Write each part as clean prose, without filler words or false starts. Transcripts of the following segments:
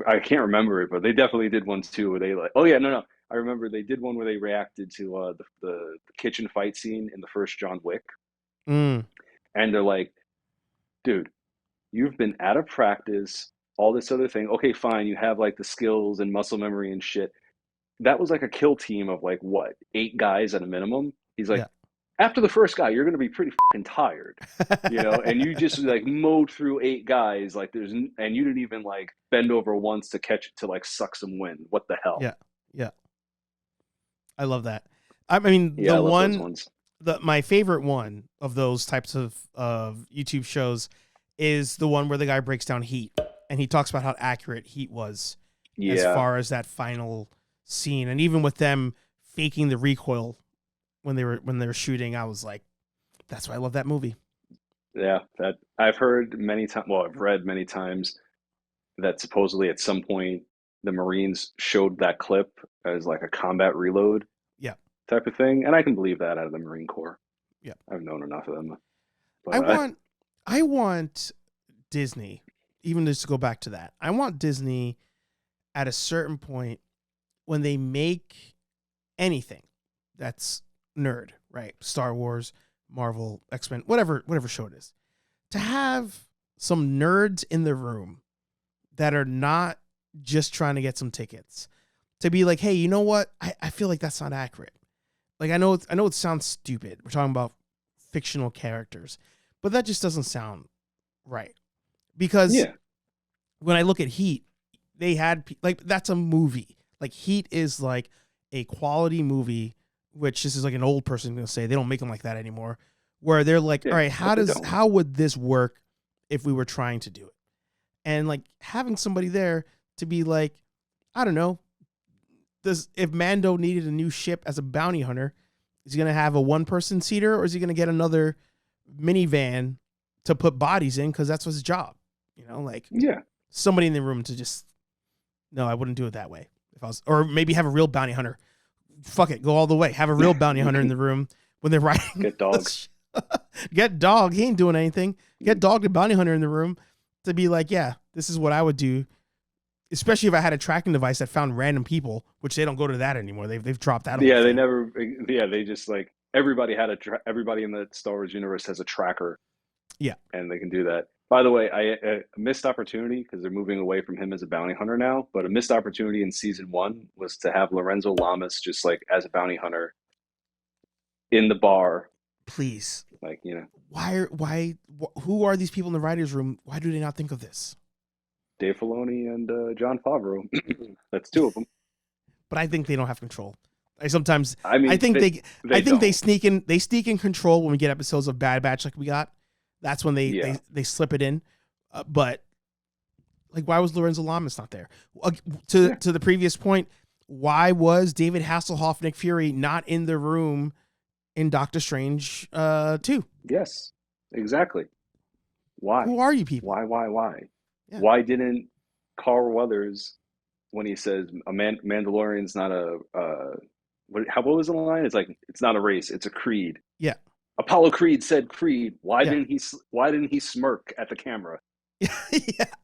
I can't remember it, but they definitely did one too where they like, oh yeah, no. I remember they did one where they reacted to the kitchen fight scene in the first John Wick, Mm, and they're like, dude, you've been out of practice, all this other thing. Okay, fine, you have like the skills and muscle memory and shit. That was like a kill team of like what, 8 guys at a minimum. He's like, yeah. after the first guy, you're gonna be pretty fucking tired, and you just like mowed through 8 guys, like and you didn't even like bend over once to catch to like suck some wind. What the hell? Yeah. Yeah. I love that. I mean, Yeah, I love those ones. my favorite one of those types of YouTube shows is the one where the guy breaks down Heat and he talks about how accurate Heat was as Yeah, far as that final scene, and even with them faking the recoil when they were shooting, I was like, that's why I love that movie. yeah. That I've heard many times. Well, I've read many times that supposedly at some point the Marines showed that clip as like a combat reload Yeah, type of thing, and I can believe that out of the Marine Corps. yeah. I've known enough of them, I but want I want Disney, even just to go back to that. I want Disney at a certain point when they make anything that's nerd, right? Star Wars, Marvel, X-Men, whatever show it is, to have some nerds in the room that are not just trying to get some tickets. To be like, hey, you know what? I feel like that's not accurate. Like I know it sounds stupid. We're talking about fictional characters, but that just doesn't sound right. Because yeah, when I look at Heat, they had like that's a movie. Like Heat is like a quality movie, which this is like an old person gonna say they don't make them like that anymore. Where they're like, all yeah, right, but they don't. how would this work if we were trying to do it? And like having somebody there to be like, I don't know, does if Mando needed a new ship as a bounty hunter, is he gonna have a one person seater or is he gonna get another minivan to put bodies in because that's his job? Like Yeah, somebody in the room to just no, I wouldn't do it that way. If I was, or maybe have a real bounty hunter. Fuck it, go all the way. Have a real bounty hunter in the room when they're riding. get dog. Get dog. He ain't doing anything. Get dog and bounty hunter in the room to be like, yeah, this is what I would do. Especially if I had a tracking device that found random people, which they don't go to that anymore. They've dropped that whole Yeah, they thing. never. Yeah, they just like everybody had everybody in the Star Wars universe has a tracker, Yeah. and they can do that. By the way, a missed opportunity because they're moving away from him as a bounty hunter now. But a missed opportunity in season one was to have Lorenzo Lamas just like as a bounty hunter in the bar, Please. like Who are these people in the writers' room? Why do they not think of this? Dave Filoni and John Favreau. That's two of them. But I think they don't have control. I sometimes I I mean, think they I they think don't. they sneak in control when we get episodes of Bad Batch like we got. That's when Yeah, they slip it in. But like, why was Lorenzo Lamas not there? yeah, To the previous point, why was David Hasselhoff, Nick Fury not in the room in Doctor Strange 2? yes, exactly. Why? Who are you people? Why? Yeah. Why didn't Carl Weathers, when he says Mandalorian's not a what was the line? It's like it's not a race, it's a creed. Yeah. Apollo Creed said creed. Yeah. Why didn't he smirk at the camera Yeah.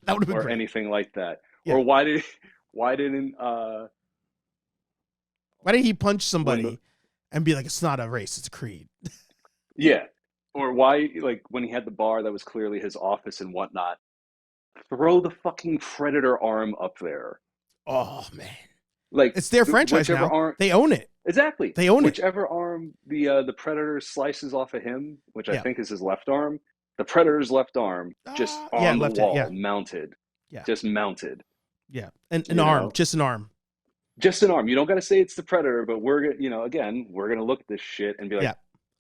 That would have been or great. anything like that? Yeah. Or why didn't Why did he punch when the somebody and be like, it's not a race, it's a creed? yeah, or why like when he had the bar that was clearly his office and whatnot, throw the fucking predator arm up there. Oh man. Like It's their franchise whichever now. arm They own it. exactly. They own it. Whichever arm the predator slices off of him, which I Yeah. think is his left arm, the predator's left arm just Yeah, on the left hand. wall, Yeah. mounted, Yeah. just mounted. Yeah. And an You arm, know, just an arm. just an arm. You don't got to say it's the predator, but again, we're gonna look at this shit and be like, Yeah.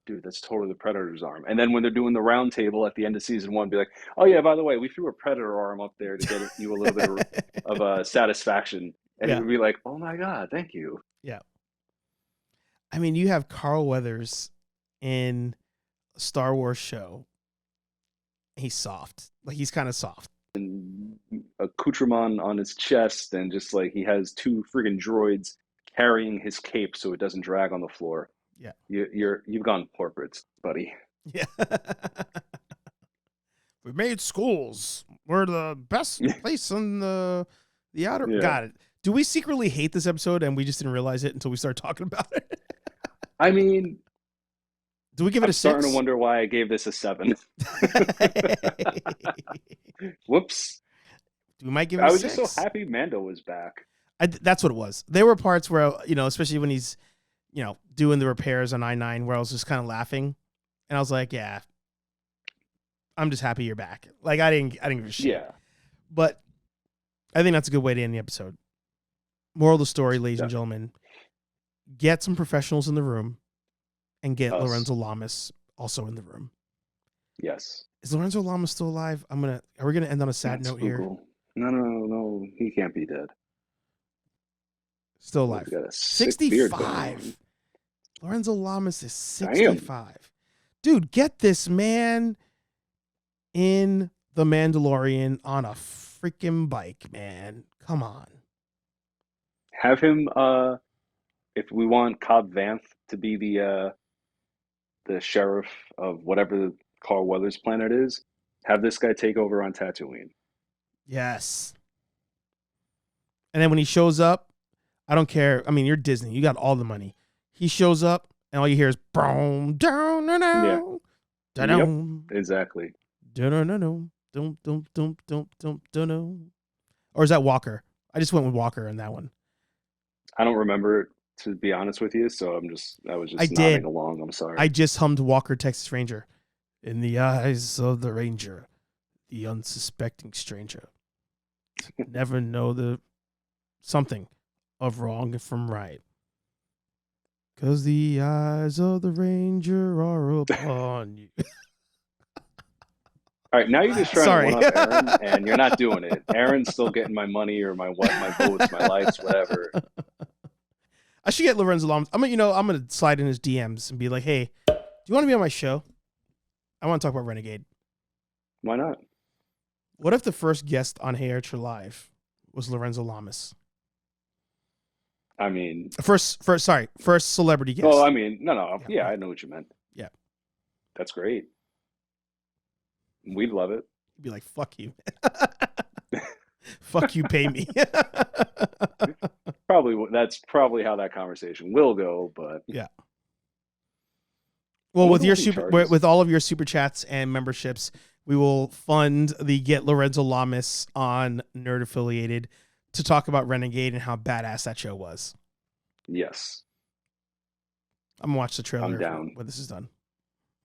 dude, that's totally the predator's arm. And then when they're doing the round table at the end of season one, be like, oh yeah, by the way, we threw a predator arm up there to get you a little bit of satisfaction, and it Yeah. would be like, oh my god, thank you. Yeah. I mean, you have Carl Weathers in a Star Wars show. He's soft. Like he's kind of soft. Accoutrement on his chest, and just like he has two friggin' droids carrying his cape so it doesn't drag on the floor. Yeah. You've gone corporate, buddy. Yeah. We made schools. We're the best place in the The outer. Yeah. Got it. Do we secretly hate this episode and we just didn't realize it until we started talking about it? I mean, Do we give it I'm a starting to 6? wonder why I gave this a 7. Whoops. We might give it I a was just so 6. happy Mando was back. That's what it was. There were parts where, especially when he's, doing the repairs on I-9 where I was just kind of laughing. And I was like, yeah, I'm just happy you're back. Like, I didn't give a shit. Yeah. But I think that's a good way to end the episode. Moral of the story, ladies and gentlemen, get some professionals in the room and get Lorenzo Lamas also in the room. Yes. Is Lorenzo Lamas still alive? Are we gonna end on a sad note here? No. He can't be dead. Still alive. He's got a 65. Lorenzo Lamas is 65. Damn. Dude, get this man in The Mandalorian on a freaking bike, man. Come on. Have him, if we want Cobb Vanth to be the sheriff of whatever Carl Weathers' planet is, have this guy take over on Tatooine. Yes. And then when he shows up, I don't care. I mean, you're Disney. You got all the money. He shows up, and all you hear is boom, down, down, down, down. Yep, exactly. Or is that Walker? I just went with Walker in that one. I don't remember it, to be honest with you, so I was just nodding along. I'm sorry. I just hummed Walker, Texas Ranger. In the eyes of the ranger, the unsuspecting stranger, never know the something of wrong from right. 'Cause the eyes of the ranger are upon you. All right, now you're just trying to one-up Aaron, and you're not doing it. Aaron's still getting my money or my votes, my likes, whatever. I should get Lorenzo Lamas. I'm gonna slide in his DMs and be like, "Hey, do you want to be on my show? I want to talk about Renegade." Why not? What if the first guest on HeyArcher Live was Lorenzo Lamas? I mean, first celebrity guest. Oh, I mean, no. Yeah, I know what you meant. Yeah, that's great. We'd love it. You'd be like, "Fuck you, fuck you, pay me." That's probably how that conversation will go. But yeah. Well, with all of your super chats and memberships, we will fund the Get Lorenzo Lamas on Nerd Affiliated to talk about Renegade and how badass that show was. Yes. I'm gonna watch the trailer I'm down when this is done.